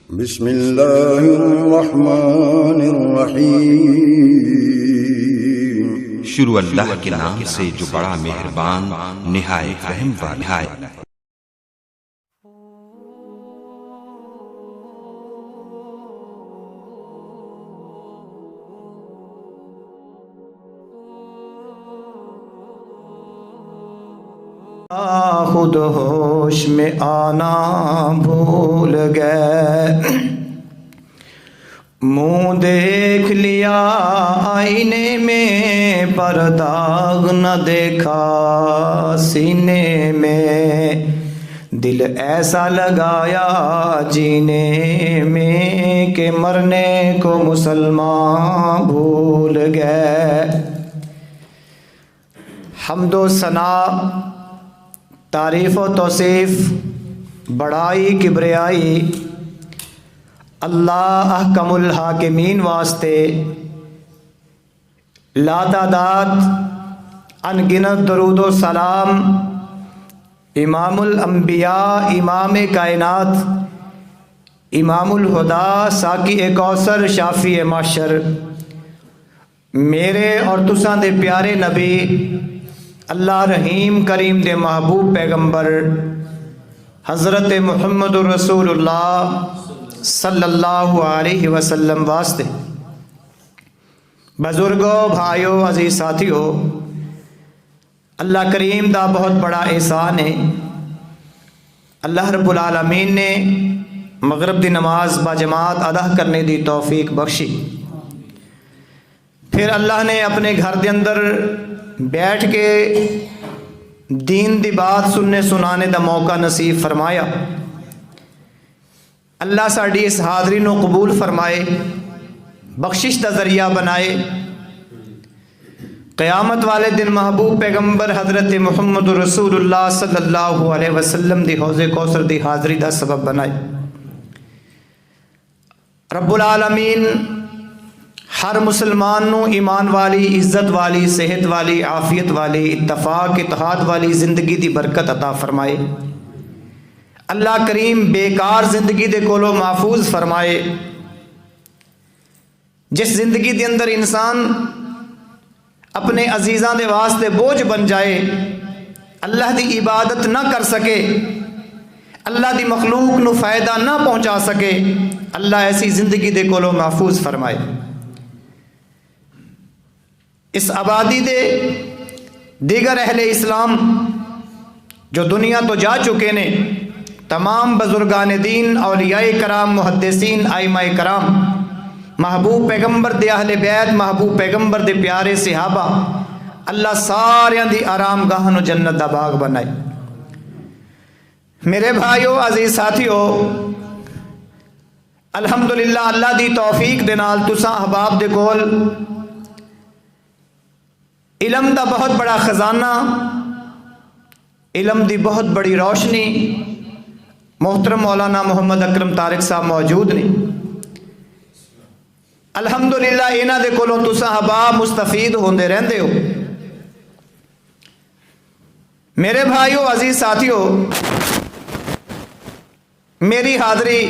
بسم اللہ الرحمن الرحیم۔ شروع اللہ کے نام سے جو بڑا مہربان نہایت رحم والا ہے۔ خود ہوش میں آنا بھول گئے، منہ دیکھ لیا آئینے میں پر داغ نہ دیکھا سینے میں، دل ایسا لگایا جینے میں کہ مرنے کو مسلمان بھول گئے۔ حمد و ثنا، تعریف و توصیف، بڑائی کبریائی اللہ احکم الحاکمین واسطے، لا تعداد ان گنت درود و سلام امام الانبیاء، امام کائنات، امام الہدا، ساقی کوثر، شافی معشر، میرے اور تساں دے پیارے نبی اللہ رحیم کریم دے محبوب پیغمبر حضرت محمد رسول اللہ صلی اللہ علیہ وسلم واسطے۔ بزرگوں، بھائیوں، عزیز ساتھیوں، اللہ کریم دا بہت بڑا احسان ہے۔ اللہ رب العالمین نے مغرب دی نماز باجماعت ادا کرنے دی توفیق بخشی، پھر اللہ نے اپنے گھر دے اندر بیٹھ کے دین دی بات سننے سنانے دا موقع نصیب فرمایا۔ اللہ ساڈی اس حاضری نو قبول فرمائے، بخشش دا ذریعہ بنائے، قیامت والے دن محبوب پیغمبر حضرت محمد رسول اللہ صلی اللہ علیہ وسلم دی حوض کوثر دی حاضری دا سبب بنائے۔ رب العالمین ہر مسلمان نو ایمان والی، عزت والی، صحت والی، عافیت والی، اتفاق اتحاد والی زندگی دی برکت عطا فرمائے۔ اللہ کریم بیکار زندگی دے کولو محفوظ فرمائے، جس زندگی دے اندر انسان اپنے عزیزاں دے واسطے بوجھ بن جائے، اللہ دی عبادت نہ کر سکے، اللہ دی مخلوق نو فائدہ نہ پہنچا سکے، اللہ ایسی زندگی دے کولو محفوظ فرمائے۔ اس آبادی دے دیگر اہل اسلام جو دنیا تو جا چکے نے، تمام بزرگان دین، اولیاء کرام، محدثین، ائمہ کرام، محبوب پیغمبر دے اہل بیت، محبوب پیغمبر دے پیارے صحابہ، اللہ ساریاں دی آرام گاہ نو جنت دا باغ بنائے۔ میرے بھائیو، عزیز ساتھیو، الحمدللہ اللہ دی توفیق دے نال تساں احباب دے کول علم دا بہت بڑا خزانہ، علم دی بہت بڑی روشنی، محترم مولانا محمد اکرم طارق صاحب موجود نے۔ الحمدللہ انہاں دے کولوں تساں احباب مستفید ہوندے رہندے ہو۔ میرے بھائیو، عزیز ساتھیو، میری حاضری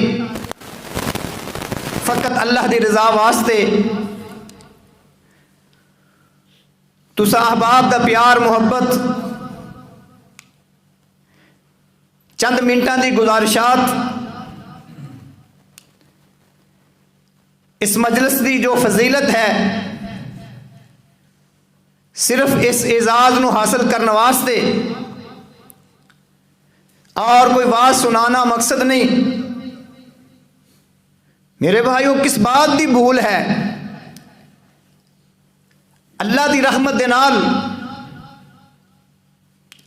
فقط اللہ دی رضا واسطے، تساں احباب دا پیار محبت، چند منٹاں دی گزارشات، اس مجلس دی جو فضیلت ہے، صرف اس اعزاز نو حاصل کرنے واسطے اور کوئی واز سنانا مقصد نہیں۔ میرے بھائیو، کس بات دی بھول ہے؟ اللہ دی رحمت دے نال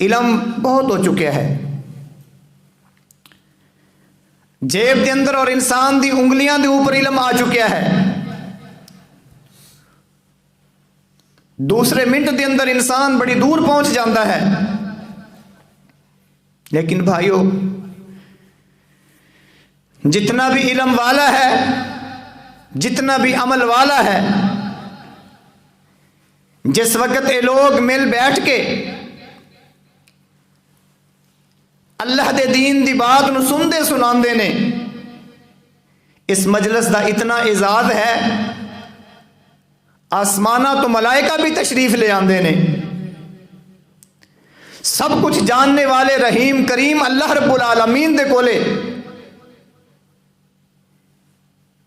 علم بہت ہو چکے ہے، جیب دے اندر اور انسان دی انگلیاں دے اوپر علم آ چکیا ہے، دوسرے منٹ دے اندر انسان بڑی دور پہنچ جاتا ہے۔ لیکن بھائیو، جتنا بھی علم والا ہے، جتنا بھی عمل والا ہے، جس وقت یہ لوگ مل بیٹھ کے اللہ دے دین دی بات نو سندے سناندے نے، اس مجلس دا اتنا اعزاز ہے، آسمانہ تو ملائکہ بھی تشریف لے آندے نے، سب کچھ جاننے والے رحیم کریم اللہ رب العالمین دے کولے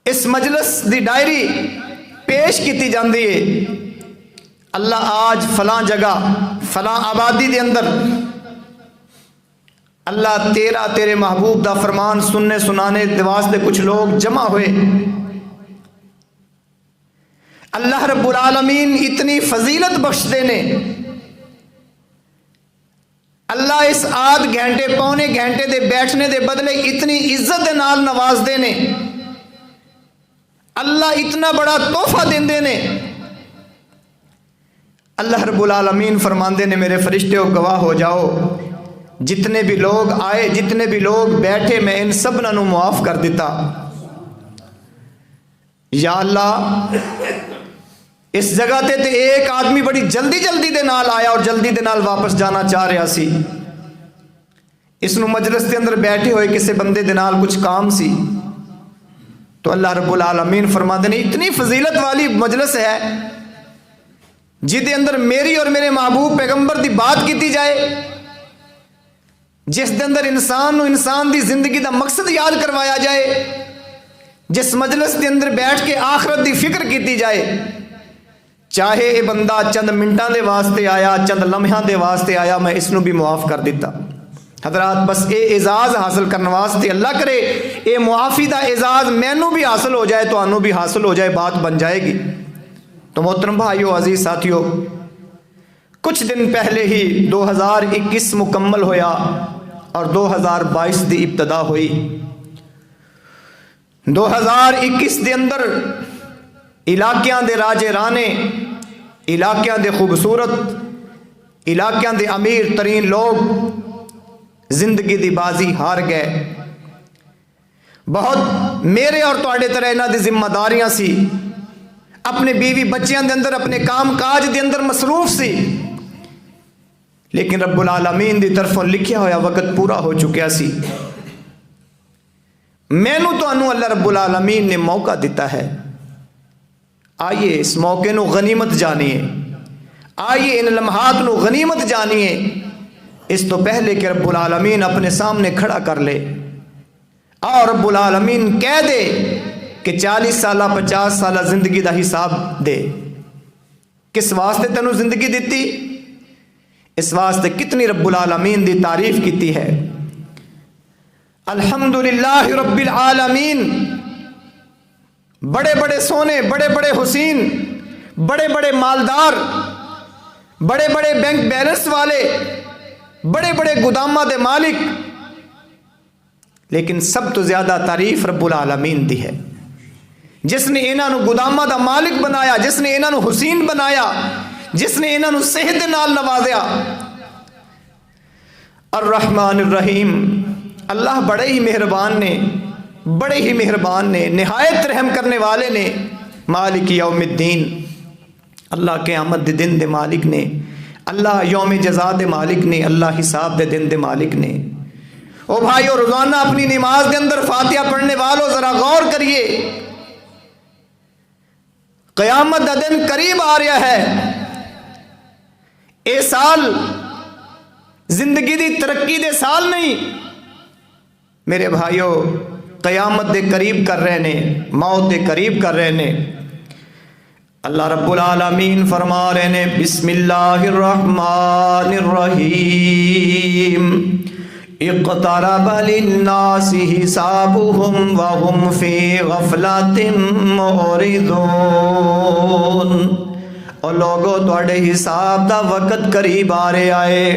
اس مجلس دی ڈائری پیش کیتی جاندی ہے۔ اللہ آج فلاں جگہ فلاں آبادی دے اندر اللہ تیرے محبوب دا فرمان سننے سنانے دے واسطے کچھ لوگ جمع ہوئے۔ اللہ رب العالمین اتنی فضیلت بخش دے نے، اللہ اس آدھ گھنٹے پونے گھنٹے دے بیٹھنے دے بدلے اتنی عزت دے نال نواز دے نے، اللہ اتنا بڑا تحفہ دیندے نے۔ اللہ رب العالمین فرماندے نے میرے فرشتےو گواہ ہو جاؤ، جتنے بھی لوگ آئے جتنے بھی لوگ بیٹھے میں ان سب نو معاف کر دیتا۔ یا اللہ اس جگہ تے ایک آدمی بڑی جلدی دے نال آیا اور جلدی دے نال واپس جانا چاہ رہا سی، اس نو مجلس کے اندر بیٹھے ہوئے کسی بندے دے نال کچھ کام سی، تو اللہ رب العالمین فرماتے ہیں اتنی فضیلت والی مجلس ہے جدے اندر میری اور میرے محبوب پیغمبر دی بات کیتی جائے، جس دے اندر انسان دی زندگی دا مقصد یاد کروایا جائے، جس مجلس دے اندر بیٹھ کے آخرت دی فکر کیتی جائے، چاہے یہ بندہ چند منٹاں دے واسطے آیا چند لمحاں دے واسطے آیا میں اس نو بھی معاف کر دیتا۔ حضرات بس اے اعزاز حاصل کرنے واسطے اللہ کرے اے معافی دا اعزاز مینوں بھی حاصل ہو جائے تو انہوں بھی حاصل ہو جائے، بات بن جائے گی۔ تو محترم بھائیو عزیز ساتھیو، کچھ دن پہلے ہی 2021 مکمل ہویا اور 2022 دی ابتدا ہوئی۔ 2021 دے اندر علاقیاں دے راجے رانے، علاقیاں دے خوبصورت، علاقیاں دے امیر ترین لوگ زندگی دی بازی ہار گئے۔ بہت میرے اور تواڈے طرح انہاں دی ذمہ داریاں سی، اپنے بیوی بچیاں دے اندر اپنے کام کاج دے اندر مصروف سی، لیکن رب العالمین دی طرفوں لکھیا ہویا وقت پورا ہو چکیا سی۔ مینوں تانوں اللہ رب العالمین نے موقع دیتا ہے، آئیے اس موقع نو غنیمت جانیے، آئیے ان لمحات نو غنیمت جانیے، اس تو پہلے کہ رب العالمین اپنے سامنے کھڑا کر لے اور رب العالمین کہہ دے کہ 40 سالہ 50 سالہ زندگی دا حساب دے۔ کس واسطے تینوں زندگی دیتی؟ اس واسطے کتنی رب العالمین دی تعریف کیتی ہے۔ الحمدللہ رب العالمین، بڑے بڑے سونے، بڑے بڑے حسین، بڑے بڑے مالدار، بڑے بڑے بینک بیلنس والے، بڑے بڑے گوداماں دے مالک، لیکن سب تو زیادہ تعریف رب العالمین دی ہے، جس نے انہاں نو گوداماں دا مالک بنایا، جس نے انہاں نو حسین بنایا، جس نے انہاں نو صحت دے نال نوازیا۔ الرحمن الرحیم، اللہ بڑے ہی مہربان نے، بڑے ہی مہربان نے، نہایت رحم کرنے والے نے۔ مالک یوم الدین، اللہ قیامت دے دن دے مالک نے، اللہ یوم جزا دے مالک نے، اللہ حساب دے دن دے مالک نے۔ او بھائیو، روزانہ اپنی نماز دے اندر فاتحہ پڑھنے والوں ذرا غور کریے، قیامت دا دن قریب آ رہا ہے۔ اے سال زندگی دی ترقی دے سال نہیں میرے بھائیو، قیامت دے قریب کر رہے نے، موت دے قریب کر رہے نے۔ اللہ رب العالمین فرما رہے نے بسم اللہ الرحمن الرحیم، اقترب للناس حسابهم وهم فی غفلۃ معرضون۔ اور لوگو تواڈے حساب دا وقت قریب آ رہا ہے۔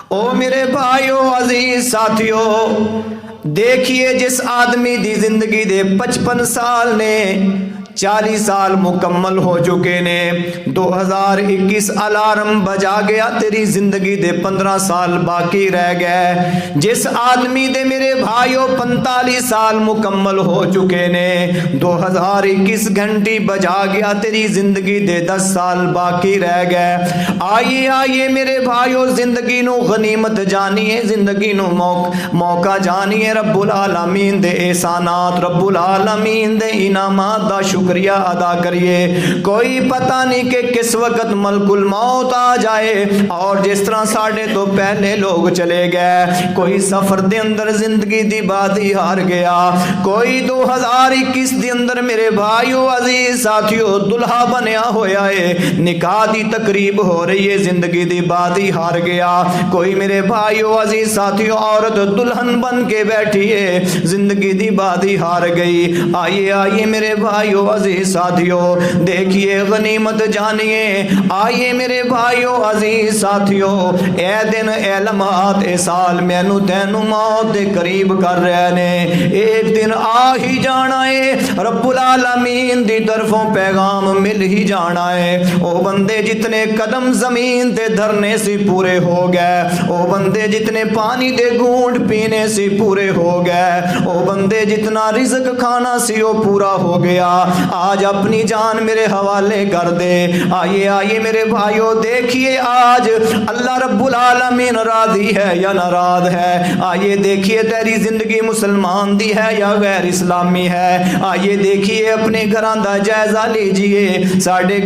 او میرے بھائیو عزیز ساتھیو، دیکھیے جس آدمی دی زندگی دے 55 سال نے 40 سال مکمل ہو چکے نے 2021 الارم بجا گیا تیری زندگی دے 15 سال باقی رہ گئے جس آدمی دے میرے بھائیو 45 سال مکمل ہو چکے نے 2021 گھنٹی بجا گیا تیری زندگی دے 10 سال باقی رہ گئے آئیے میرے بھائیو زندگی نو غنیمت جانیے زندگی نو موقع جانیے رب العالمین دے احسانات رب العالمین دے انعامات دا شکریہ ادا کریے کوئی پتہ نہیں کہ کس وقت ملک الموت آ جائے اور جس طرح ساڑھے تو پہلے لوگ چلے گئے کوئی سفر دے اندر زندگی دی بازی ہار گیا کوئی 2021 دے اندر میرے بھائیو عزیز ساتھیو دلہا بنیا ہویا ہے نکاح دی تقریب ہو رہی ہے زندگی دی بازی ہار گیا کوئی میرے بھائیو عزیز ساتھیو عورت دلہن بن کے بیٹھی ہے زندگی دی بازی ہار گئی آئیے میرے بھائیو عزیز ساتھیو دیکھیے غنیمت جانیے آئیے میرے بھائیو عزیز ساتھیو اے دن اے لمحات اے سال مینو تینو موت دے قریب کر رہے نے ایک دن آ ہی جانا ہے رب العالمین دی طرفوں پیغام مل ہی جانا ہے او بندے جتنے قدم زمین تے دھرنے سے پورے ہو گئے او بندے جتنے پانی دے گھونٹ پینے سے پورے ہو گئے او بندے جتنا رزق کھانا سی وہ پورا ہو گیا آج اپنی جان میرے حوالے کر دے آئیے میرے بھائیو دیکھیے آج اللہ رب العالمین راضی ہے یا ناراض ہے آئیے دیکھیے تیری زندگی مسلمان دی ہے یا غیر اسلامی ہے آئیے دیکھیے اپنے گھران دا جائزہ لیجئے ساڑھے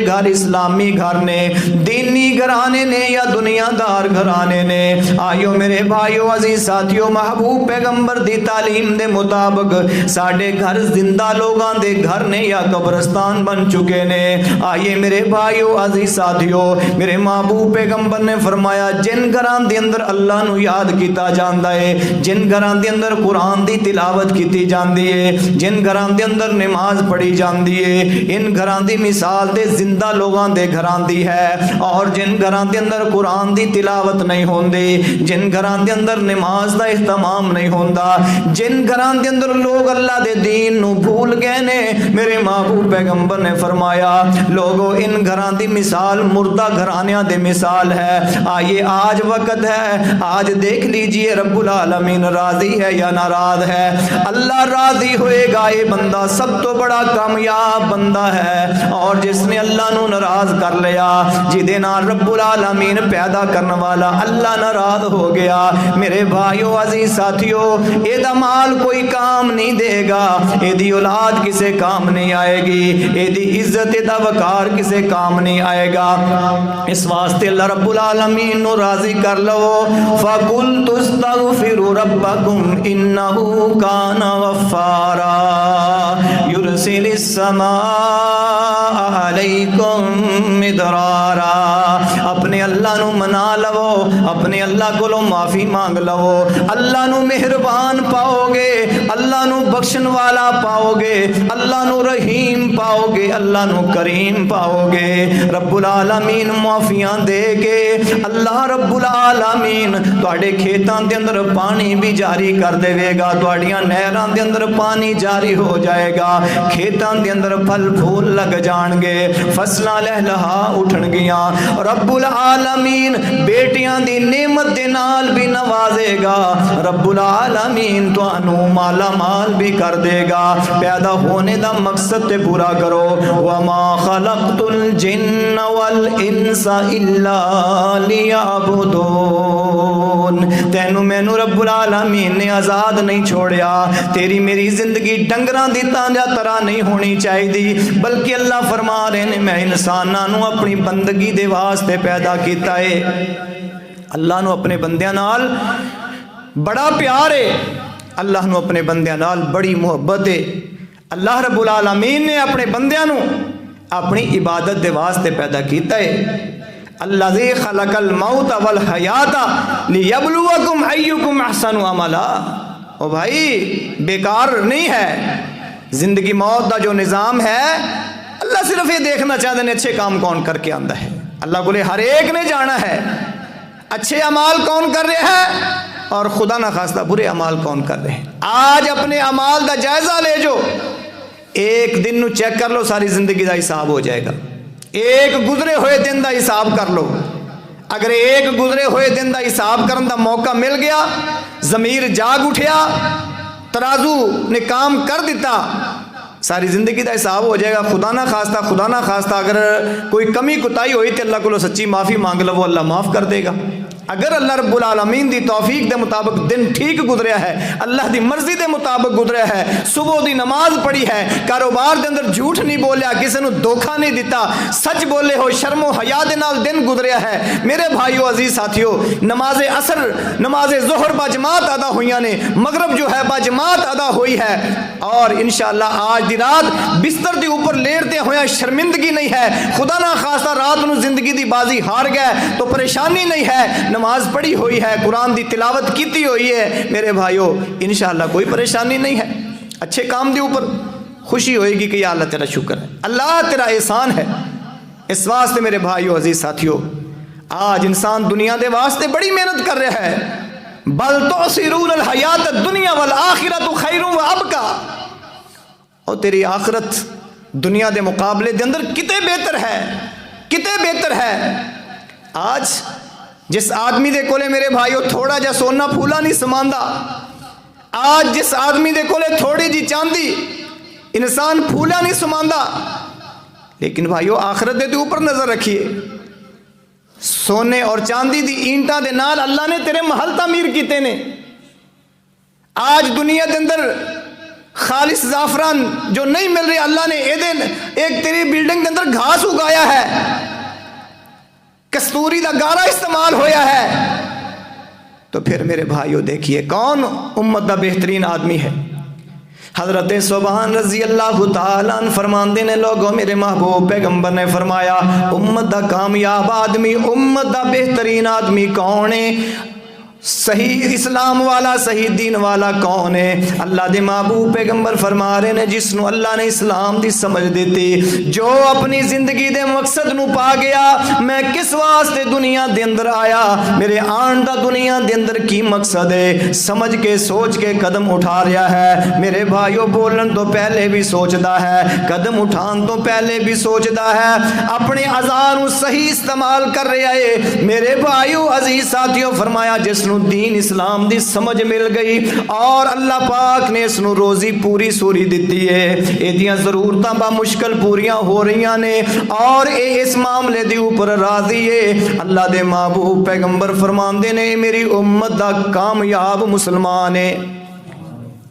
گھر اسلامی گھر نے دینی گھرانے نے یا دنیا دار گھرانے نے آئیو میرے بھائیو عزیز ساتھیو محبوب پیغمبر دی تعلیم دے مطابق ساڑھے گھر زندہ لوگاں دے گھر نے یا قبرستان بن چکے نے آئیے میرے بھائیو عزیز ساتھیو میرے محبوب پیغمبر نے فرمایا جن گھران دے اندر اللہ نو یاد کیتا جاندا ہے جن گھران دے اندر قرآن دی تلاوت کیتی جاندی ہے جن گھران دے اندر نماز پڑھی جاندی ہے ان گھران دی مثال دے زندہ لوگاں دے گھران دی ہے اور جن گھران دے اندر قرآن دی تلاوت نہیں ہوندی جن گھران دے اندر نماز دا اہتمام نہیں ہوندا جن گھران دے اندر لوگ اللہ دے دین نو بھول گئے نے میرے محبوب پیغمبر نے فرمایا لوگو ان گھران دی مثال مردہ گھرانیاں دے مثال ہے آئیے آج وقت ہے آج دیکھ لیجئے رب العالمین راضی ہے یا ناراض ہے اللہ راضی ہوئے گا یہ بندہ سب تو بڑا کامیاب بندہ ہے اور جس نے اللہ نو ناراض کر لیا جدے نال رب العالمین پیدا کرنے والا اللہ ناراض ہو گیا میرے بھائیو عزیز ساتھیو اے دا مال کوئی کام نہیں دے گا اے دی اولاد کسے کام نہیں آئے گی اے دی عزت دا وقار کسے کام نہیں آئے گا اس واسطے اللہ رب العالمین نو راضی کر لو فَقُلْتُ اسْتَغْفِرُوا رَبَّكُمْ إِنَّهُ كَانَ غَفَّارًا يُرْسِلِ السَّمَاءَ عَلَيْكُمْ مِدْرَارًا اپنے اللہ نو منا لو اپنے اللہ کو معافی مانگ لو اللہ نو مہربان پاؤ گے اللہ نو بخشن والا پاؤ گے اللہ نو رحیم پاؤ گے اللہ نو کریم پاؤ گے رب العالمین معافیاں دے گے اللہ رب العالمین تواڈے کھیتاں دے اندر پانی بھی جاری کر دے گا تواڈیاں نہراں دے اندر پانی جاری ہو جائے گا کھیتاں دے اندر پھل پھول لگ جان گے فصلاں لہلہا اٹھن گیاں رب العالمین بیٹیاں دی نعمت دے نال بھی نوازے گا رب العالمین تانوں مالا مال بھی کر دے گا پیدا ہونے دا مقصد تے پورا کرو وما خلقت الجن والانس الا لیعبدون تینوں مینوں رب العالمین نے آزاد نہیں چھوڑیا تیری میری زندگی ڈنگراں دی طرح نہیں ہونی چاہیے بلکہ اللہ فرما رہے نے میں انساناں نو اپنی بندگی دے واسطے پیدا کیتا ہے اللہ نو اپنے بندیاں نال بڑا پیار ہے اللہ نو اپنے بندیاں نال بڑی محبت ہے اللہ رب العالمین نے اپنے بندیاں نو اپنی عبادت دے واسطے پیدا کیتا ہے الذی خلق الموت والحیات لیبلوکم ایکم احسن عملا او بھائی بیکار نہیں ہے زندگی موت دا جو نظام ہے اللہ صرف یہ دیکھنا چاہتے ہیں اچھے کام کون کر کے آندا ہے اللہ کو لے ہر ایک نے جانا ہے اچھے اعمال کون کر رہے ہیں اور خدا نہ خواستہ برے اعمال کون کر رہے ہیں آج اپنے اعمال دا جائزہ لے جو ایک دن نو چیک کر لو، ساری زندگی دا حساب ہو جائے گا. ایک گزرے ہوئے دن دا حساب کر لو. اگر ایک گزرے ہوئے دن دا حساب کرن دا موقع مل گیا، ضمیر جاگ اٹھیا، ترازو نے کام کر دیتا، ساری زندگی دا حساب ہو جائے گا. خدا نہ خواستہ اگر کوئی کمی کوتاہی ہوئی تو اللہ کو سچی معافی مانگ لو، اللہ معاف کر دے گا. اگر اللہ رب العالمین دی توفیق دے مطابق دن ٹھیک گزریا ہے، اللہ دی مرضی دے مطابق گزریا ہے، صبح دی نماز پڑھی ہے، کاروبار دے اندر جھوٹ نہیں بولیا، کسی نو دھوکا نہیں دیتا، سچ بولے ہو، شرم و حیا دے نال دن گزریا ہے، میرے بھائیو عزیز ساتھیو، نماز عصر نماز ظہر باجماعت ادا ہوئیاں نے، مغرب جو ہے باجماعت ادا ہوئی ہے، اور انشاءاللہ آج دی رات بستر دے اوپر لیٹتے ہوئے شرمندگی نہیں ہے. خدا نہ خواستہ رات نو زندگی دی بازی ہار گئے تو پریشانی نہیں ہے، نماز پڑھی ہوئی ہے، قرآن دی تلاوت کیتی ہوئی ہے، میرے بھائیو انشاءاللہ کوئی پریشانی نہیں ہے. اچھے کام دے اوپر خوشی ہوئے گی کہ یا اللہ تیرا شکر ہے، اللہ تیرا احسان ہے. اس واسطے میرے بھائیو عزیز ساتھیو، آج انسان دنیا دے واسطے بڑی محنت کر رہا ہے. بل تؤثرون الحیات الدنیا والآخرۃ خیر وابقی، اور تیری آخرت دنیا دے مقابلے دے اندر کتے بہتر ہے، کتے بہتر ہے. آج جس آدمی دے کولے میرے بھائیو تھوڑا جا سونا پھولا نہیں سماندا، آج جس آدمی دے کولے تھوڑی جی چاندی انسان پھولا نہیں سماندا، لیکن بھائیو آخرت دے اوپر نظر رکھیے. سونے اور چاندی دی اینٹاں دے نال اللہ نے تیرے محل تعمیر کیتے نے. آج دنیا دے اندر خالص زعفران جو نہیں مل رہی، اللہ نے ایک تیری بلڈنگ دے اندر گھاس اگایا ہے، کستوری دا گارا استعمال ہویا ہے. تو پھر میرے بھائیو دیکھیے کون امت دا بہترین آدمی ہے. حضرت سبحان رضی اللہ تعالیٰ عنہ فرماندے نے، لوگوں میرے محبوب پیغمبر نے فرمایا امت دا کامیاب آدمی، امت دا بہترین آدمی کون ہے؟ صحیح اسلام والا، صحیح دین والا کون ہے؟ اللہ دے محبوب پیغمبر فرما رہے نے جس نو اللہ نے اسلام دی سمجھ دیتی، جو اپنی زندگی دے مقصد نو پا گیا، میں کس واسطے دنیا دے اندر آیا، میرے آن دا دنیا دے اندر کی مقصد ہے، سمجھ کے سوچ کے قدم اٹھا رہا ہے. میرے بھائیو بولن تو پہلے بھی سوچدا ہے، قدم اٹھان تو پہلے بھی سوچدا ہے، اپنے اذان نو صحیح استعمال کر رہا ہے. میرے بھائیو عزیز ساتھیو فرمایا جس نو دین اسلام دی سمجھ مل گئی اور اللہ پاک نے اس نو روزی پوری سوری دیتی ہے، ایدیاں ضرورتاں با مشکل پوریاں ہو رہیاں نے، اور اے اس معاملے دی اوپر راضی ہے. اللہ دے محبوب پیغمبر فرماندے نے میری امت دا کامیاب مسلمان ہے.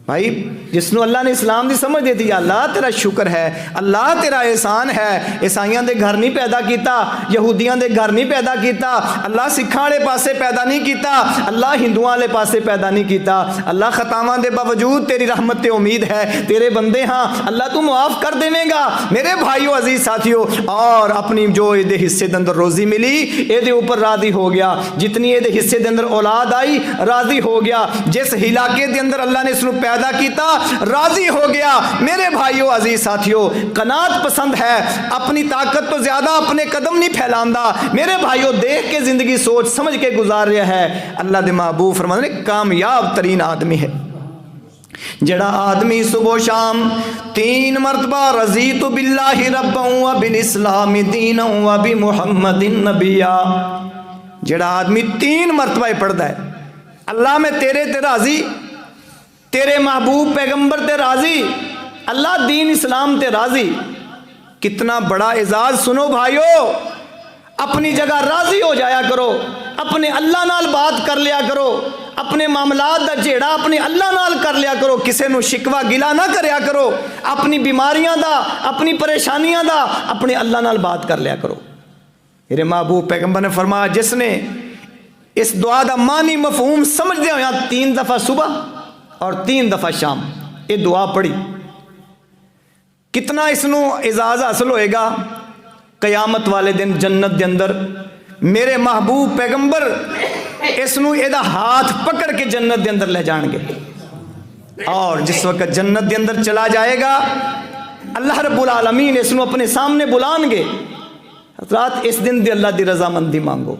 بھائی جس نو اللہ نے اسلام دی سمجھ دے دی، اللہ تیرا شکر ہے، اللہ تیرا احسان ہے. عیسائیاں دے گھر نہیں پیدا کیتا، یہودیاں دے گھر نہیں پیدا کیتا، اللہ سکھاں والے پاسے پیدا نہیں کیتا، اللہ ہندوؤں والے پاسے پیدا نہیں کیتا. اللہ خطاواں دے باوجود تیری رحمت تے امید ہے، تیرے بندے ہاں، اللہ تو معاف کر دے گا. میرے بھائیو عزیز ساتھیو، اور اپنی جو اے دے حصے دے اندر روزی ملی اے دے اوپر راضی ہو گیا، جتنی اے دے حصے دے اندر اولاد آئی راضی ہو گیا، جس علاقے دے اندر اللہ نے اس نو پیدا کیتا راضی ہو گیا. میرے بھائیو عزیز ساتھیو، قناعت پسند ہے، اپنی طاقت تو زیادہ اپنے قدم نہیں پھیلاندا. میرے بھائیو دیکھ کے زندگی سوچ سمجھ کے گزار رہا ہے. اللہ دے محبوب فرماتے ہیں کامیاب ترین آدمی ہے جڑا آدمی صبح و شام 3 مرتبہ رضیت باللہ ربا و بالاسلام دینا و بمحمد نبیا، جڑا آدمی 3 مرتبہ پڑھتا ہے اللہ میں تیرے تے راضی، تیرے محبوب پیغمبر تے راضی، اللہ دین اسلام تے راضی. کتنا بڑا اعزاز. سنو بھائیو، اپنی جگہ راضی ہو جایا کرو، اپنے اللہ نال بات کر لیا کرو، اپنے معاملات دا جیڑا اپنے اللہ نال کر لیا کرو، کسے نو شکوہ گلا نہ کریا کرو، اپنی بیماریاں دا اپنی پریشانیاں دا اپنے اللہ نال بات کر لیا کرو. میرے محبوب پیغمبر نے فرمایا جس نے اس دعا دا معنی مفہوم سمجھ دیا ہویا 3 دفعہ صبح اور 3 دفعہ شام یہ دعا پڑھی، کتنا اس نو اعزاز حاصل ہوئے گا. قیامت والے دن جنت دے اندر میرے محبوب پیغمبر اس نو ایدہ ہاتھ پکڑ کے جنت دے اندر لے جان گے، اور جس وقت جنت دے اندر چلا جائے گا اللہ رب العالمین اس نو اپنے سامنے بلان گے. حضرات اس دن دی اللہ دی رضامندی مانگو،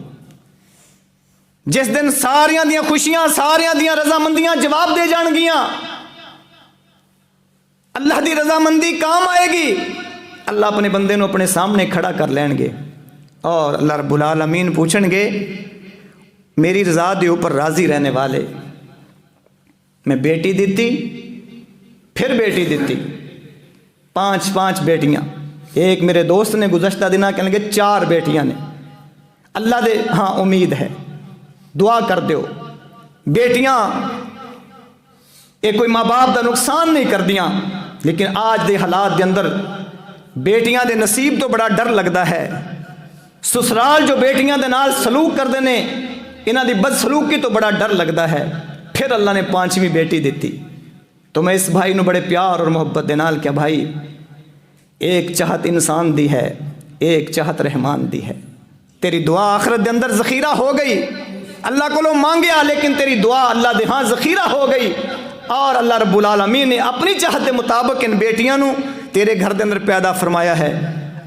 جس دن ساریاں دیاں خوشیاں ساریاں دیاں رضامندیاں جواب دے جان گیاں. اللہ دی رضامندی کام آئے گی، اللہ اپنے بندے نو اپنے سامنے کھڑا کر لین گے اور اللہ رب العالمین پوچھن گے میری رضا دے اوپر راضی رہنے والے، میں بیٹی دیتی پھر بیٹی دیتی، 5 بیٹیاں، ایک میرے دوست نے گزشتہ دنوں کہنے لگے 4 بیٹیاں نے، اللہ دے ہاں امید ہے دعا کر دیو، بیٹیاں یہ کوئی ماں باپ دا نقصان نہیں کر دیاں، لیکن آج دے حالات دے اندر بیٹیاں دے نصیب تو بڑا ڈر لگتا ہے، سسرال جو بیٹیاں دے نال سلوک کر دینے انہاں دی بد سلوکی تو بڑا ڈر لگتا ہے، پھر اللہ نے 5ویں بیٹی دیتی۔ تو میں اس بھائی نو بڑے پیار اور محبت دے نال کیا بھائی ایک چاہت انسان دی ہے، ایک چاہت رحمان دی ہے، تیری دعا آخرت دے اندر ذخیرہ ہو گئی، اللہ کو لو مانگیا لیکن تیری دعا اللہ دے ہاں ذخیرہ ہو گئی، اور اللہ رب العالمین نے اپنی چاہت کے مطابق ان بیٹیاں نو تیرے گھر دے اندر پیدا فرمایا ہے۔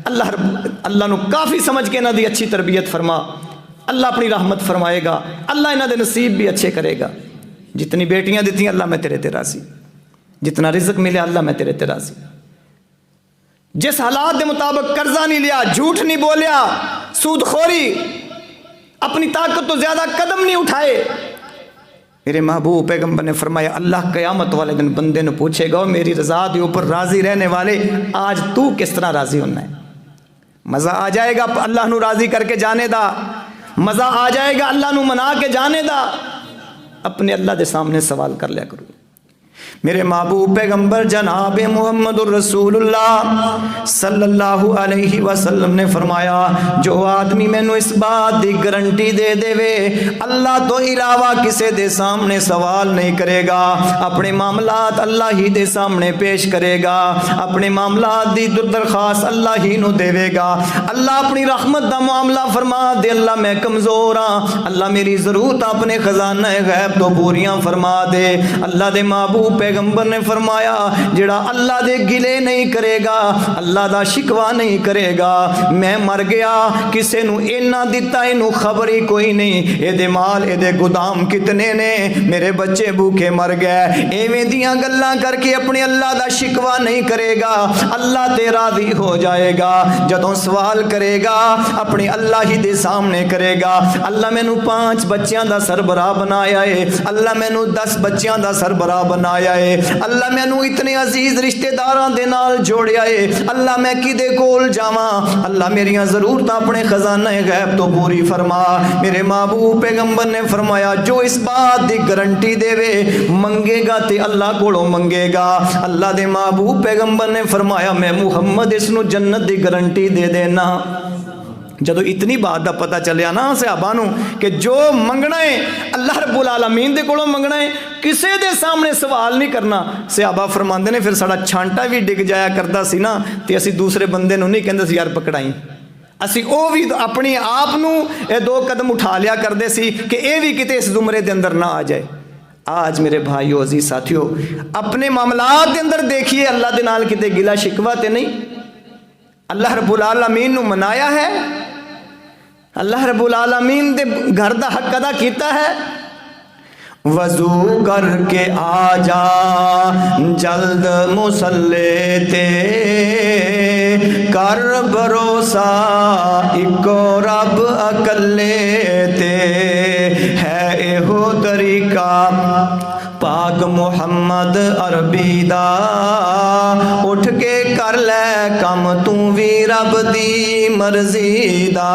اللہ نو کافی سمجھ کے انہاں دی اچھی تربیت فرما، اللہ اپنی رحمت فرمائے گا، اللہ انہاں دے نصیب بھی اچھے کرے گا۔ جتنی بیٹیاں دیتی ہیں اللہ میں تیرے تے راضی، جتنا رزق ملے اللہ میں تیرے تے راضی، جس حالات دے مطابق قرضہ نہیں لیا، جھوٹ نہیں بولیا، سود خوری، اپنی طاقت تو زیادہ قدم نہیں اٹھائے، میرے محبوب پیغمبر نے فرمایا اللہ قیامت والے دن بندے نے پوچھے گا میری رضا دے اوپر راضی رہنے والے آج تو کس طرح راضی ہونا ہے؟ مزہ آ جائے گا اللہ نو راضی کر کے جانے دا، مزہ آ جائے گا اللہ نو منا کے جانے دا، اپنے اللہ دے سامنے سوال کر لیا کرو۔ میرے محبوب پیغمبر جناب محمد الرسول اللہ صلی اللہ علیہ وسلم نے فرمایا جو آدمی میں نو اس بات دی گارنٹی دے دے وے اللہ تو علاوہ کسے دے سامنے سوال نہیں کرے گا، اپنے معاملات اللہ ہی دے سامنے پیش کرے گا، اپنے معاملات دی درخواست اللہ ہی نو دے وے گا، اللہ اپنی رحمت دا معاملہ فرما دے اللہ میں کمزور ہاں، اللہ میری ضرورت اپنے خزانہ غیب تو پوریاں فرما دے۔ اللہ دے محبوب پیغمبر نے فرمایا جڑا اللہ دے گلے نہیں کرے گا، اللہ دا شکوا نہیں کرے گا، میں مر گیا کسے نو اینا دیتا اینو خبر ہی کوئی نہیں، اے دے مال اے دے گودام کتنے نے، میرے بچے بھوکے مر گئے، ایویں دیاں گلاں کر کے اپنے اللہ دا شکوا نہیں کرے گا، اللہ تے راضی ہو جائے گا۔ جدوں سوال کرے گا اپنے اللہ ہی دے سامنے کرے گا اللہ مینوں 5 بچیاں دا سربراہ بنایا ہے، اللہ مینوں 10 بچیاں دا سربراہ بنایا ہے، اللہ میں نو اتنے عزیز رشتہ داران دے نال جوڑیا ہے، اللہ میں کدے کول جاواں، اللہ میریاں ضرورتاں اپنے خزانہ غیب تو پوری فرما۔ میرے محبوب پیغمبر نے فرمایا جو اس بات دی گارنٹی دے وے منگے گا تے اللہ کولوں منگے گا۔ اللہ دے محبوب پیغمبر نے فرمایا میں محمد اس نو جنت دی گارنٹی دے دینا۔ جدو اتنی بات دا پتہ چلیا نا صحابہ نو کہ جو منگنا ہے اللہ رب العالمین دے کولوں منگنا ہے، کسے دے سامنے سوال نہیں کرنا، صحابہ فرماندے نے پھر ساڑا چھانٹا بھی ڈگ جایا کردا سی نا تے اسی دوسرے بندے نو نہیں کہندے سی یار پکڑائیں، اسی او بھی اپنی آپ نو 2 قدم اٹھا لیا کردے سی کہ اے بھی کتے اس زمرے دے اندر نہ آ جائے۔ آج میرے بھائیو عزیز ساتھیو اپنے معاملات دے اندر دیکھیے اللہ دے نال کتے گلا شکوہ تے نہیں، اللہ رب العالمین نو منایا ہے، اللہ رب العالمین دے گھر دا حق ادا کیتا ہے۔ وضو کر کے آ جا جلد مصلے تے کر بھروسہ اکو رب اکلے تے ہے ایہو طریقہ پاک محمد عربی دا اٹھ کے کر لے کم تو بھی رب دی مرضی دا۔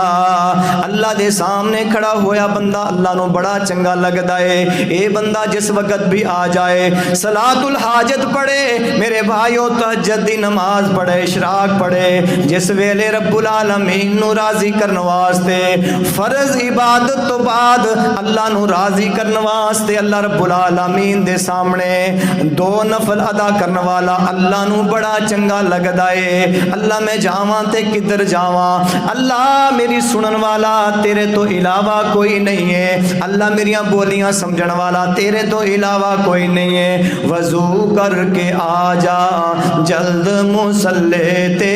اللہ دے سامنے کھڑا ہویا بندہ اللہ نو بڑا چنگا لگدا ہے، اے بندہ جس وقت بھی آ جائے صلاۃ الحاجت پڑھے، میرے بھائیو تہجد دی نماز پڑھے، اشراق پڑھے، جس ویلے رب العالمین نو راضی کرن واسطے فرض عبادت تو بعد اللہ نو راضی کرن واسطے اللہ رب العالمین دے سامنے 2 نفل ادا کرنے والا اللہ نو بڑا چنگا لگدا ہے۔ اللہ میں جاواں تے کدھر جاواں، اللہ میری سنن والا تیرے تو علاوہ کوئی نہیں ہے، اللہ میریاں بولیاں سمجھن والا تیرے تو علاوہ کوئی نہیں ہے۔ وضو کر کے آ جا جلد مصلے تے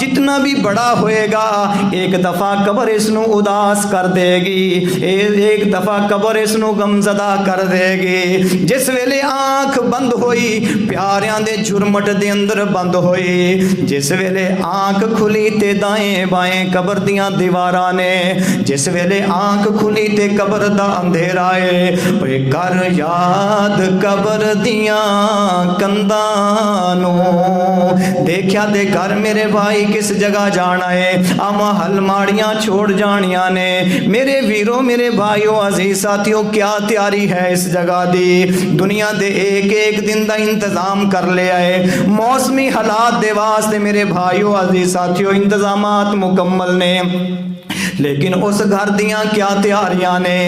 جتنا بھی بڑا ہوئے گا، ایک دفعہ قبر اس نو اداس کر دے گی، ایک دفعہ قبر اس نو غمزدہ کر دے گی۔ جس ویلے آنکھ بند ہوئی پیاریاں دے جھرمٹ دے اندر بند ہوئی، جس ویلے آنکھ کھلی تے دائیں بائیں قبر دیاں دیواراں نے، جس ویلے آنکھ کھلی تے قبر دا اندھیرا ہے، اوے کر یاد قبر دیاں کنداں نو، دیکھیا تے گھر میرے بھائی کس جگہ جانا ہے، محل ماڑیاں چھوڑ جانیاں نے۔ میرے ویرو میرے بھائیو عزیز ساتھیو، کیا تیاری ہے اس جگہ دی؟ دنیا دے ایک ایک دن دا انتظام کر لیا ہے، موسمی حالات دے واسطے میرے بھائیو عزیز ساتھیو انتظامات مکمل نے، لیکن اس گھر دیاں کیا تیاریاں نے؟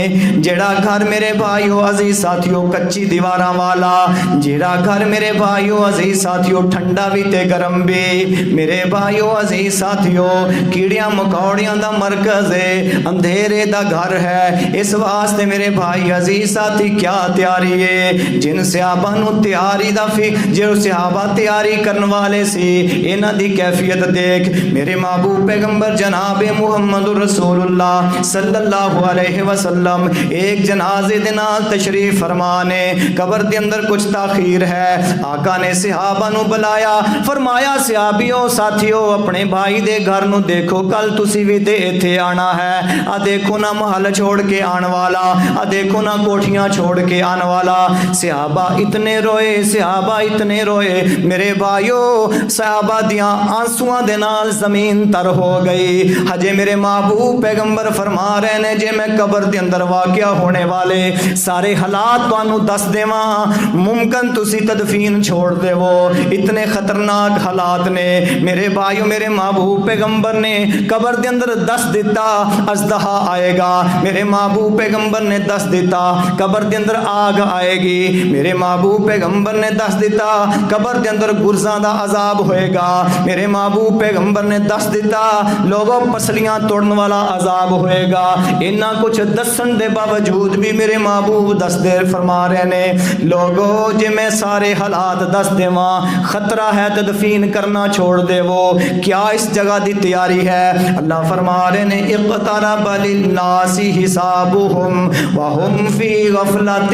جیڑا گھر میرے بھائیو عزیز ساتھیو کچی دیواراں والا، جیڑا گھر میرے بھائیو عزیز ساتھیو ٹھنڈا بھی تے گرم بھی، میرے بھائیو عزیز ساتھیو کیڑیاں مکوڑیاں دا مرکز ہے، اندھیرے دا گھر ہے۔ اس واسطے میرے بھائی عزیز ساتھی کیا تیاری ہے؟ جن صحابہ نو تیاری دا جو صحابہ تیاری کرن والے سی، انہاں دی کیفیت دیکھ۔ میرے محبوب پیغمبر جناب محمد رسول اللہ صلی اللہ علیہ وسلم ایک جنازے دے نال تشریف فرمانے، قبر دے اندر کچھ تاخیر ہے، آقا نے صحابہ نو بلایا، فرمایا صحابیوں ساتھیوں اپنے بھائی دے گھر نو دیکھو، کل تسی بھی تے ایتھے آنا ہے، آ دیکھو نا محل چھوڑ کے آن والا، آ دیکھو نا کوٹھیاں چھوڑ کے آن والا۔ صحابہ اتنے روئے، صحابہ اتنے روئے میرے بھائیو، صحابہ دیاں آنسواں دے نال زمین تر ہو گئی۔ ہجے میرے محبوب پیغمبر فرما رہے نے جے میں قبر دے اندر واقعہ ہونے والے سارے حالات تانوں دس دیواں، ممکن تسی تدفین چھوڑ دے، وہ اتنے خطرناک حالات نے۔ میرے بھائیو میرے محبوب پیغمبر نے قبر دے اندر دس دیتا اژدہا آئے گا، میرے محبوب پیغمبر نے دس دیتا قبر دے اندر آگ آئے گی، میرے محبوب پیغمبر نے دس دیتا قبر دے اندر گرزاں دا عذاب ہوئے گا، میرے محبوب پیغمبر نے دس دیتا لوگوں پسلیاں توڑن والا عذاب ہوئے گا۔ انہاں کچھ دسن دے باوجود بھی میرے محبوب دس دے فرما رہے نے لوگوں جے میں سارے حالات دس دیواں، خطرہ ہے تدفین کرنا چھوڑ دے، وہ کیا اس جگہ دی تیاری ہے؟ اللہ فرما رہے نے اقترب للناس حسابهم وهم فی غفلۃ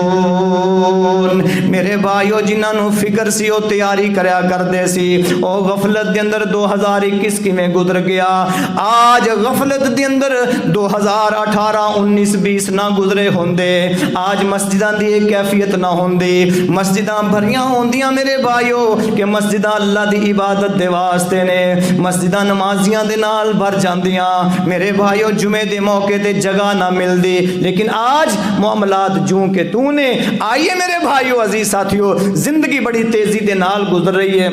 معرضون۔ میرے بھائیو جنہاں نو فکر سی او تیاری کریا کردے سی، او غفلت دے اندر 2021 کیویں گزر گیا، آج غفلت دے اندر 2018 19 20 نہ گزرے ہوندے، آج مسجداں دی ایک کیفیت نہ ہوندی، مسجداں بھریاں ہوندیاں میرے بھائیو کہ مسجداں اللہ دی عبادت دے واسطے نے، مسجداں نمازیاں دے نال بھر جاندیاں میرے بھائیو، جمعے دے موقع تے جگہ نہ ملدی، لیکن آج معاملات جوں کہ تو نے آئیے میرے بھائیو عزیز ساتھیو، زندگی بڑی تیزی دے نال گزر رہی ہے۔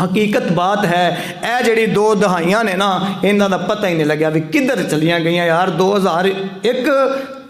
حقیقت بات ہے اے جڑی 2 دہائیاں نے نا، انہاں دا پتہ ہی نہیں لگیا بھی کدھر چلیاں گئیاں یار۔ 2001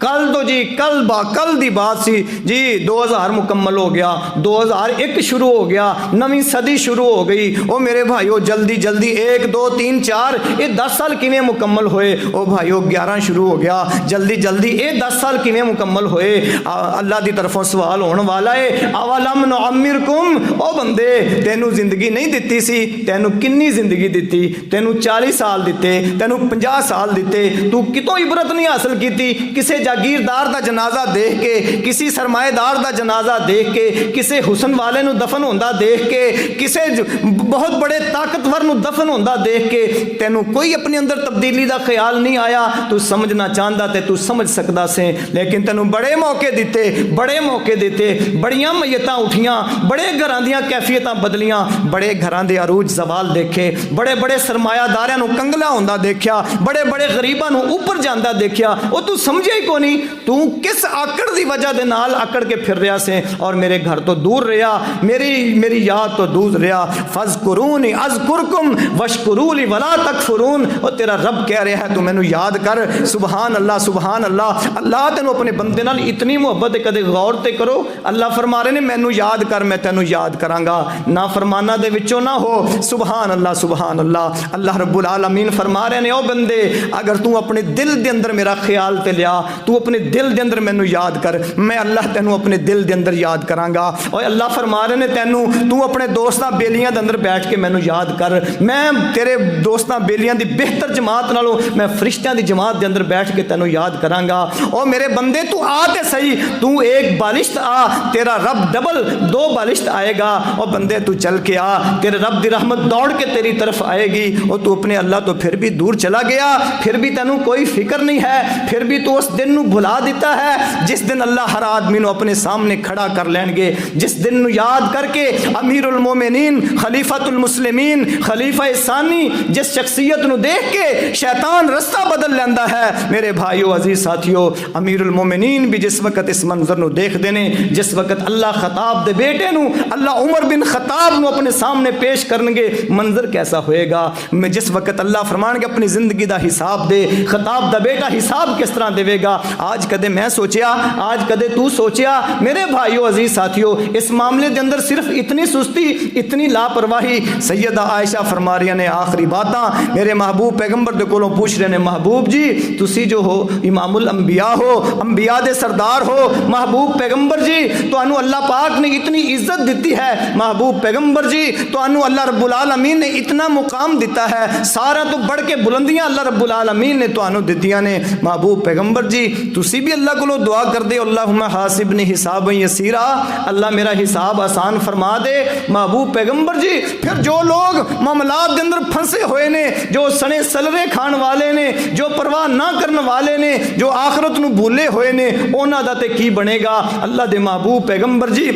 کل تو جی کل دی بات سی جی، 2000 مکمل ہو گیا، 2001 شروع ہو گیا، نویں صدی شروع ہو گئی۔ او میرے بھائیو جلدی جلدی 1 2 3 4 یہ 10 سال کیویں مکمل ہوئے؟ او بھائیو 11 شروع ہو گیا، جلدی جلدی یہ 10 سال کیویں مکمل ہوئے؟ اللہ دی طرفوں سوال ہونے والا ہے، اولم نعمرکم، او بندے تینوں زندگی نہیں دتی سی، تینوں کنی زندگی دتی؟ تینوں 40 سال دیتے، تینوں 50 سال دیتے، تو کتوں عبرت نہیں حاصل کیتی؟ کسے جاگیردار دا جنازہ دیکھ کے، کسی سرمایہ دار دا جنازہ دیکھ کے، کسی حسن والے نو دفن ہوندا دیکھ کے، کسی بہت بڑے طاقتور نو دفن ہوندا دیکھ کے تینوں کوئی اپنے اندر تبدیلی دا خیال نہیں آیا؟ تو سمجھنا چاہندا تے تو سمجھ سکدا سے، لیکن تینوں بڑے موقع دیتے، بڑے موقع دیتے، بڑیاں میتاں اٹھیاں، بڑے گھراں دیاں کیفیتاں بدلیاں، بڑے گھراں دے عروج زوال دیکھے، بڑے بڑے سرمایہ داراں نو کنگلا ہوندا دیکھیا، بڑے بڑے غریباں نو اوپر جاندا دیکھیا۔ او تو سمجھے ہی کونی تو کس آکڑ دی وجہ دے نال آکڑ کے پھر رہا سے، اور میرے گھر تو دور رہا، میری یاد تو دور رہا۔ فذکرونی اذکرکم واشکروا لی ولا تکفرون، اور تیرا رب کہہ رہا ہے تو مینوں یاد کر۔ سبحان اللہ سبحان اللہ، اللہ تینوں اپنے بندے نال اتنی محبت ہے، کدے غور تے کرو۔ اللہ فرما رہے نے مینوں یاد کر، میں تینوں یاد کراں گا، نافرماناں دے وچوں نہ ہو۔ سبحان اللہ سبحان اللہ۔ اللہ رب العالمین فرما رہے نے او بندے اگر تو اپنے دل دے اندر میرا خیال تے لیا، تو تو اپنے دل دے اندر مینوں یاد کر، میں اللہ تینوں اپنے دل دے اندر یاد کرانگا۔ اور اللہ فرما رہے نے تینوں تو اپنے دوستاں بیلیاں دے اندر بیٹھ کے مینوں یاد کر، میں تیرے دوستاں بیلیاں دی بہتر جماعت نالوں میں فرشتیاں دی جماعت دے اندر بیٹھ کے تینوں یاد کرانگا۔ اور میرے بندے تو آ تے صحیح، تو ایک بالشت آ، تیرا رب ڈبل 2 بالشت آئے گا۔ اور بندے تو چل کے آ، تیرے رب دی رحمت دوڑ کے تیری طرف آئے گی۔ اور تو اپنے اللہ تو پھر بھی دور چلا گیا، پھر بھی تینوں کوئی فکر نہیں ہے، پھر بھی تو اس دن نو بھلا دیتا ہے جس دن اللہ ہر آدمی نو اپنے سامنے کھڑا کر لین گے، جس دن نو یاد کر کے امیر المومنین خلیفۃ المسلمین خلیفہ ثانی جس شخصیت نو دیکھ کے شیطان رستہ بدل لیندا ہے۔ میرے بھائیو عزیز ساتھیو، امیر المومنین بھی جس وقت اس منظر نو دیکھ دینے، جس وقت اللہ خطاب دے بیٹے نو اللہ عمر بن خطاب نو اپنے سامنے پیش کرنگے، منظر کیسا ہوئے گا؟ میں جس وقت اللہ فرمان کے اپنی زندگی دا حساب دے، خطاب دا بیٹا حساب کس طرح دے گا؟ آج کدے میں سوچیا، آج کدے تو سوچیا؟ میرے بھائیو عزیز ساتھیو، اس معاملے دے اندر صرف اتنی سستی، اتنی لاپرواہی۔ سیدہ عائشہ فرما رہی نے آخری باتاں میرے محبوب پیغمبر دے کولوں پوچھ رہے نے، محبوب جی تسی جو ہو امام الانبیاء ہو، انبیاء دے سردار ہو، محبوب پیغمبر جی تو انو اللہ پاک نے اتنی عزت دیتی ہے، محبوب پیغمبر جی تو انو اللہ رب العالمین نے اتنا مقام دیتا ہے، سارا تو بڑھ کے بلندیاں اللہ رب العالمین نے تو انو دیتیاں نے۔ محبوب پیغمبر جی تسی بھی اللہ کو دعا کر دے، اللہم حاسبنی حسابا یسیرا، اللہ میرا حساب آسان فرما دے۔ محبوب پیغمبر جی پھر جو لوگ معاملات دے اندر پھنسے ہوئے نے، جو سنے سلرے کھان والے نے، جو پرواہ نہ کرن والے نے، جو آخرت نو بھولے ہوئے نے، انہاں دا تے کی بنے گا؟ اللہ دے محبوب پیغمبر جی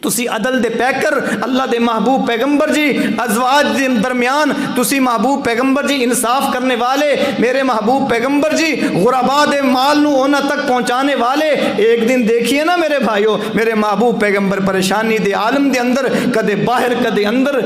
تسی عدل دے پیکر، اللہ دے محبوب پیغمبر جی ازواج دے درمیان تسی محبوب پیغمبر جی انصاف کرنے والے، میرے محبوب پیغمبر جی غرباء دے مال نو اونا تک پہنچانے والے۔ ایک دن دیکھیے نا میرے بھائیو، میرے محبوب پیغمبر پریشانی دے عالم دے اندر، کدے باہر کدے اندر،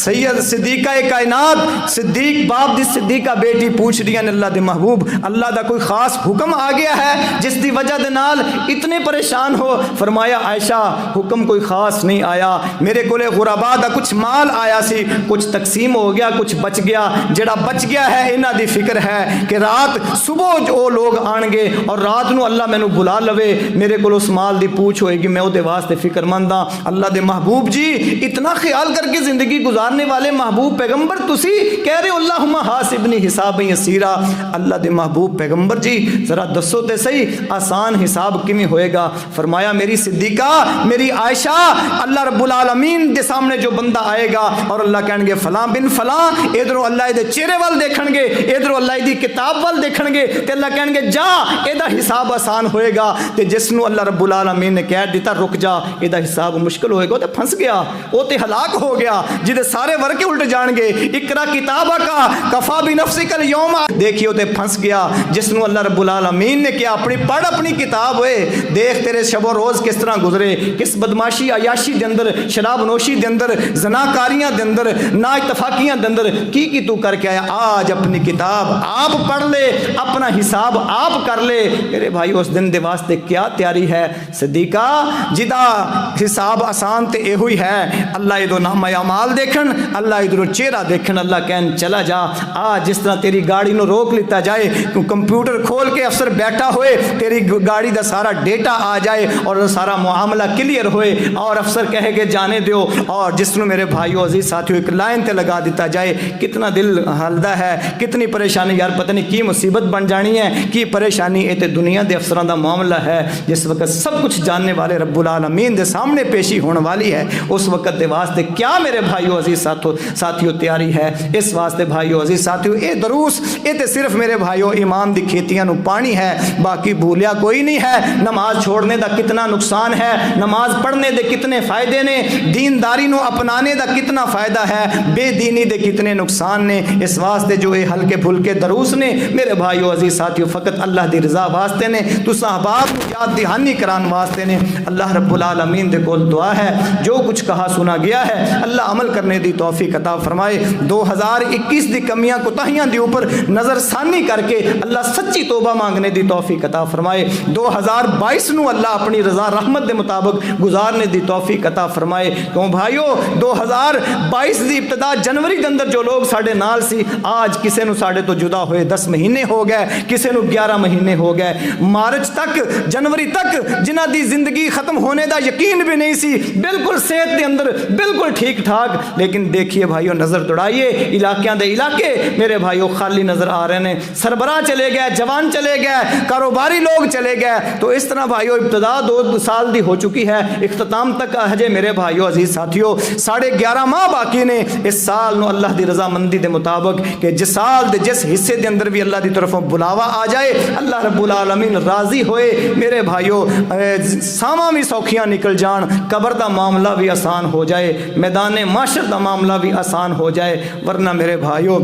سید صدیقہ کائنات صدیق باپ دی صدیقہ بیٹی پوچھ رہی ہیں اللہ دے محبوب اللہ دا کوئی خاص حکم آ گیا ہے جس دی وجہ دے نال اتنے پریشان ہو؟ فرمایا عائشہ حکم کوئی خاص نہیں آیا، میرے کولے غرباء دا کچھ مال آیا سی، کچھ تقسیم ہو گیا، کچھ بچ گیا، جڑا بچ گیا ہے انہاں دی فکر ہے کہ رات صبح جو لوگ آن گے اور رات نو اللہ مینوں بلا لوے، میرے کول اس مال دی پوچھ ہوئے گی، میں او دے واسطے فکر مند ہاں۔ اللہ دے محبوب جی اتنا خیال کر کے زندگی گزارنے والے محبوب پیغمبر تسی کہہ رہے ہو اللہم حاسبنی حسابا یسیرا، اللہ دے محبوب پیغمبر جی ذرا دسو تے صحیح آسان حساب کیویں ہوئے گا؟ فرمایا میری صدیقہ، میری عائشہ، اللہ رب العالمین دے سامنے جو بندہ آئے گا اور اللہ کہیں گے فلاں بن فلاں، ادھروں اللہ دے چہرے وال دیکھن گے، ادھروں اللہ دی کتاب وال دیکھن گے، تے اللہ کہیں گے جا ایدا حساب آسان ہوئے گا، تے جس نو اللہ رب العالمین نے کہہ دیتا رک جا ایدا حساب مشکل ہوئے گا، تے پھنس گیا، او تے ہلاک ہو گیا، جدے سارے ورقے الٹ جان گے، اقرا کتابہ کا کفا بنفسک اليوم، دیکھیو تے پھنس گیا، جس نو اللہ رب العالمین نے کیا اپنی پڑھ اپنی کتاب ہوئے، دیکھ تیرے شب و روز کس طرح گزرے، کس بدماشی عیاشی دے اندر، شراب نوشی دے اندر، زناکاریاں دے اندر، نا اتفاقیاں دے اندر کی تو کر کے آیا، آج اپنی کتاب آپ پڑھ لے، اپنا حساب آپ کر لے۔ میرے بھائی اس دن دے واسطے کیا تیاری ہے؟ صدیقہ جدا حساب آسان تے اے ہوئی ہے، اللہ ادھر نام اعمال دیکھن، اللہ ادھر چہرہ دیکھن، اللہ کہن چلا جا، آج جس طرح تیری گاڑی نو روک لیتا جائے، کمپیوٹر کھول کے افسر بیٹھا ہوئے، تیری گاڑی دا سارا ڈیٹا آ جائے اور سارا معاملہ کلیئر ہوئے اور افسر کہے کہ جانے دیو، اور جس نے میرے بھائیو عزیز ساتھیو ایک لائن تے لگا دیتا جائے، کتنا دل ہلدا ہے، کتنی پریشانی، یار پتہ نہیں کی مصیبت بن جانی ہے، کی پریشانی، اے تے دنیا دے افسران دا معاملہ ہے، جس وقت سب کچھ جاننے والے رب العالمین دے سامنے پیشی ہونے والی ہے، اس وقت دے واسطے کیا میرے بھائیو عزیز ساتھیو تیاری ہے؟ اس واسطے بھائیو عزیز ساتھیو اے دروس اے تے صرف میرے بھائیو ایمان دی کھیتیاں نو پانی ہے، باقی بھولیا کوئی نہیں ہے۔ نماز چھوڑنے دا کتنا نقصان ہے، نماز پڑھنے دے کتنے فائدے نے، دینداری نو اپنانے دا کتنا فائدہ ہے، بے دینی دے کتنے نقصان نے، اس واسطے جو اے ہلکے پھلکے دروس نے میرے بھائیو عزیز ساتھیو فقط اللہ دی رضا واسطے نے، تو صحابات کو یاد دہانی کران واسطے نے۔ اللہ رب العالمین دے کول دعا ہے جو کچھ کہا سنا گیا ہے اللہ عمل کرنے دی توفیق عطا فرمائے، 2021 دی کمیاں کوتاہیاں دی اوپر نظر ثانی کر کے اللہ سچی توبہ مانگنے دی توفیق عطا فرمائے، 2022 نو اللہ اپنی رضا رحمت دے مطابق گزارنے دی دی توفیق عطا فرمائے. کیوں بھائیو 2022 دی ابتدا جنوری دے اندر جو لوگ ساڈے نال سی آج کسے نو ساڈے تو جدا ہوئے 10 مہینے ہو گئے, کسے نو 11 مہینے ہو گئے. مارچ تک جنوری تک جنہ دی زندگی ختم ہونے دا یقین بھی نہیں سی, بالکل صحت دے اندر بالکل ٹھیک ٹھاک, لیکن دیکھیے بھائیو نظر دوڑائیے علاقیاں دے علاقے میرے بھائیو خالی نظر آ رہے ہیں. سربراہ چلے گئے, جوان چلے گئے, کاروباری لوگ چلے گئے. تو اس طرح بھائیو ابتدا 2 سال دی ہو چکی ہے, اختتام تک ہجے میرے بھائیو عزیز ساتھیو 11.5 ماہ باقی نے. اس سال نو اللہ دی رضامندی دے مطابق کہ جس سال دے جس حصے دے اندر بھی اللہ دی طرفوں بلاوا آ جائے, اللہ رب العالمین راضی ہوئے میرے بھائیو, ساواں بھی سوکھیاں نکل جان, قبر دا معاملہ بھی آسان ہو جائے, میدان معاشر دا معاملہ بھی آسان ہو جائے. ورنہ میرے بھائیو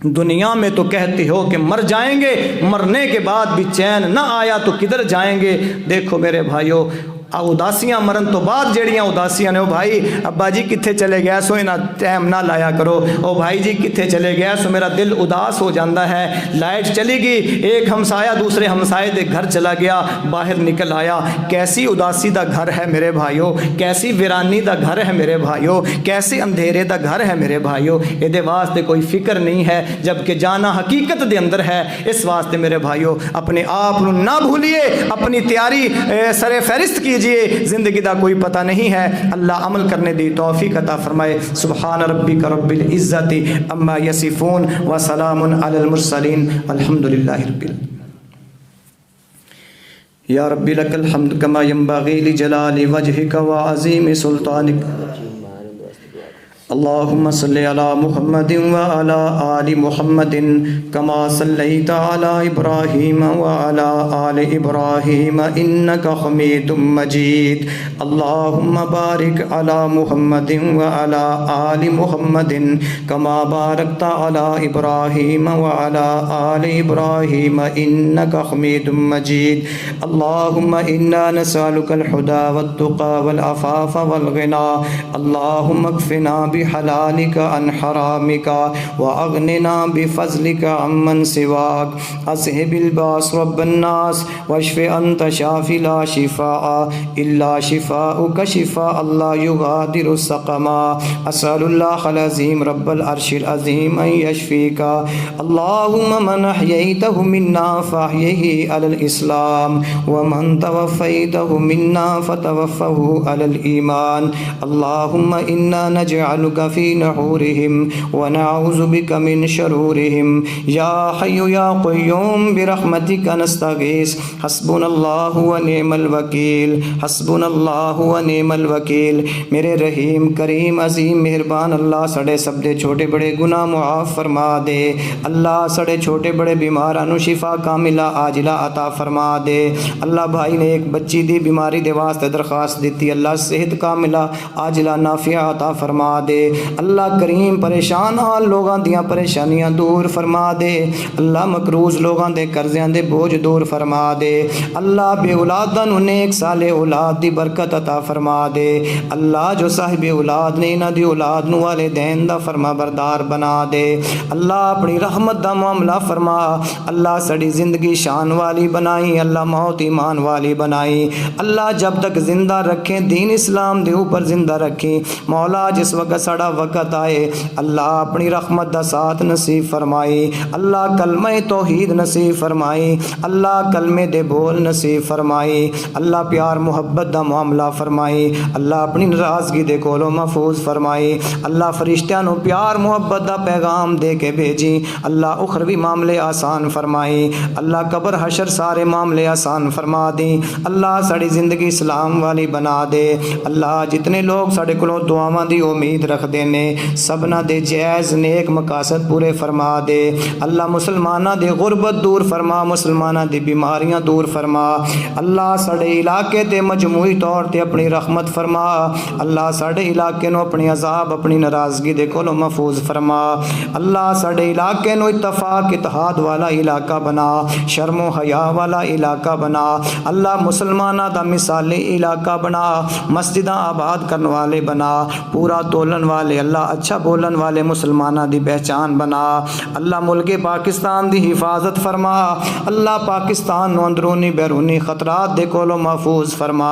دنیا میں تو کہتے ہو کہ مر جائیں گے, مرنے کے بعد بھی چین نہ آیا تو کدھر جائیں گے. دیکھو میرے بھائیو اداسیاں مرن تو بعد جیڑیاں اداسیاں نے, او بھائی ابا جی کتھے چلے گیا سو انہاں ٹائم نہ لایا کرو, او بھائی جی کتھے چلے گیا سو میرا دل اداس ہو جاندہ ہے. لائٹ چلی گئی, ایک ہمسایہ دوسرے ہمسائے دے گھر چلا گیا, باہر نکل آیا, کیسی اداسی دا گھر ہے میرے بھائیو, کیسی ویرانی دا گھر ہے میرے بھائیو, کیسے اندھیرے دا گھر ہے میرے بھائیو. اے دے واسطے کوئی فکر نہیں ہے جبکہ جانا حقیقت دے اندر ہے. اس واسطے میرے بھائیو اپنے آپ نہ بھولیے, اپنی تیاری سر فہرست کی زندگی دا کوئی پتہ نہیں ہے. اللہ عمل کرنے دی توفیق عطا فرمائے. سبحان ربک رب العزت اما یصفون وسلام علی المرسلین والحمد للہ رب العالمین. یا رب لک الحمد کما ینبغی لجلال وجہک وعظیم سلطانک. اللہم صلی علی محمد وعلی آل محمد کما صلیت علی ابراہیم وعلی آل ابراہیم انکا حمید مجید. اللہم بارک علی محمد وعلی آل محمد کما بارکت علی ابراہیم وعلی آل ابراہیم انکا حمید مجید. اللہم انا نسألک الہدی والتقی والعفاف والغنی. اللہم اکفنا بحلالك عن حرامك وأغننا بفضلك عمن سواك. أذهب الباس رب الناس واشف أنت شافي لا شفاء إلا شفاءك شفاء لا يغادر سقما. أسأل الله العظيم رب العرش العظيم أن يشفيك. اللهم من أحييته منا فأحيه على الإسلام ومن توفيته منا فتوفه على الإيمان. اللهم إنا نجعلك في نحورهم ونعوذ بك من شرورهم. يا حي يا قيوم برحمتك نستغيث. حسبنا الله ونعم الوكيل, حسبنا الله ونعم الوكيل. میرے رحیم کریم عظیم مہربان اللہ سڑے سب دے چھوٹے بڑے گناہ معاف فرما دے. اللہ سڑے چھوٹے بڑے بیمارانو شفا کاملہ عاجلہ عطا فرما دے. اللہ بھائی نے ایک بچی دی بیماری دے واسطے درخواست دیتی, اللہ صحت کاملہ عاجلہ نافعہ عطا فرما دے. اللہ کریم پریشان حال لوگاں دیاں پریشانیاں دور فرما دے. اللہ مقروض لوگاں دے قرضیاں دے بوجھ دور فرما دے. اللہ بے اولاداں نو نیک صالح اولاد دی برکت عطا فرما دے. اللہ جو صاحب اولاد نے انہاں دی اولاد نو والدین دا فرما بردار بنا دے. اللہ اپنی رحمت دا معاملہ فرما. اللہ سڑی زندگی شان والی بنائی, اللہ موت ایمان والی بنائی. اللہ جب تک زندہ رکھیں دین اسلام دے اوپر زندہ رکھیں. مولا جس وقت سڑا وقت آئے اللہ اپنی رحمت دا ساتھ نصیب فرمائی. اللہ کلمہ توحید نصیب فرمائی. اللہ کلمے دے بول نصیب فرمائی. اللہ پیار محبت دا معاملہ فرمائی. اللہ اپنی ناراضگی دے کولو محفوظ فرمائی. اللہ فرشتیاں نو پیار محبت دا پیغام دے کے بھیجی. اللہ اخروی معاملے آسان فرمائی. اللہ قبر حشر سارے معاملے آسان فرما دی. اللہ ساری زندگی اسلام والی بنا دے. اللہ جتنے لوگ ساڈے کولوں دعاواں دی امید رکھ دینے سبنا دے جائز نیک مقاصد پورے فرما دے. اللہ مسلمانہ دے غربت دور فرما, مسلمانہ دی بیماریاں دور فرما. اللہ ساڈے علاقے تے مجموعی طور تے اپنی رحمت فرما. اللہ ساڈے علاقے نو اپنی عذاب اپنی ناراضگی دے کولوں محفوظ فرما. اللہ ساڈے علاقے نو اتفاق اتحاد والا علاقہ بنا, شرم و حیا والا علاقہ بنا. اللہ مسلمانہ دا مثالی علاقہ بنا, مسجداں آباد کرنے والے بنا, پورا تولن بولن والے اللہ اچھا بولن والے مسلمانہ دی پہچان بنا. اللہ ملک پاکستان دی حفاظت فرما. اللہ پاکستان نو اندرونی بیرونی خطرات دے کولو محفوظ فرما.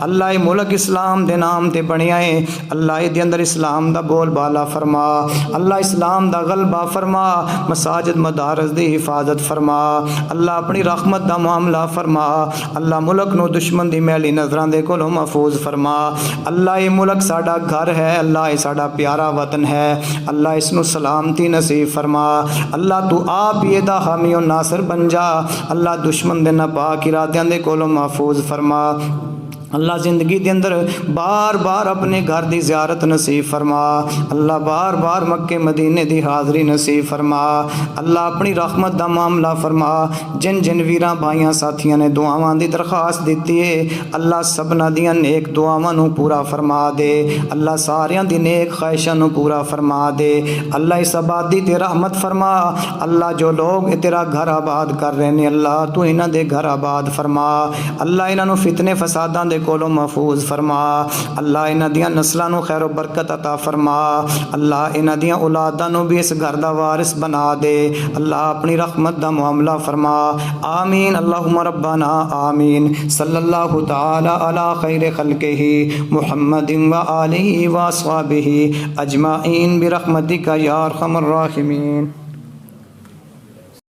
اللہ یہ ملک اسلام دے نام تے بنیا ہے. اللہ دے اندر اسلام دا بول بالا فرما. اللہ اسلام دا غلبہ فرما. مساجد مدارس دی حفاظت فرما. اللہ اپنی رحمت دا معاملہ فرما. اللہ ملک نو دشمن دی میلی نظران دے کولو محفوظ فرما. اللہ یہ ملک ساڈا گھر ہے. اللہ یہ ساڈا پیارا وطن ہے. اللہ اس نو سلامتی نصیب فرما. اللہ تو آپ یہ دا حامی و ناصر بن جا. اللہ دشمن دے ناپاک ارادیاں دے کولو محفوظ فرما. اللہ زندگی دے اندر بار بار اپنے گھر دی زیارت نصیب فرما. اللہ بار بار مکے مدینے دی حاضری نصیب فرما. اللہ اپنی رحمت دا معاملہ فرما. جن جن ویراں بھائیاں ساتھیاں نے دعاواں دی درخواست دیتی ہے اللہ سبنا دیاں نیک دعاواں نو پورا فرما دے. اللہ ساریاں دی نیک خواہشاں نو پورا فرما دے. اللہ اس آبادی تے رحمت فرما. اللہ جو لوگ تیرا گھر آباد کر رہے ہیں اللہ تو انہاں دے گھر آباد فرما. اللہ انہاں نو فتنے فساداں دے کولو محفوظ فرما. اللہ انہاں دیاں نسلاں نو خیر و برکت عطا فرما. اللہ انہاں دیاں اولاداں نو بھی اس گھر دا وارث بنا دے. اللہ اپنی رحمت دا معاملہ فرما. آمین اللہم ربنا آمین. صلی اللہ تعالی علی خیر خلقہ محمد و آلہ و اصحابہ اجمعین برحمتک یا ارحم الراحمین.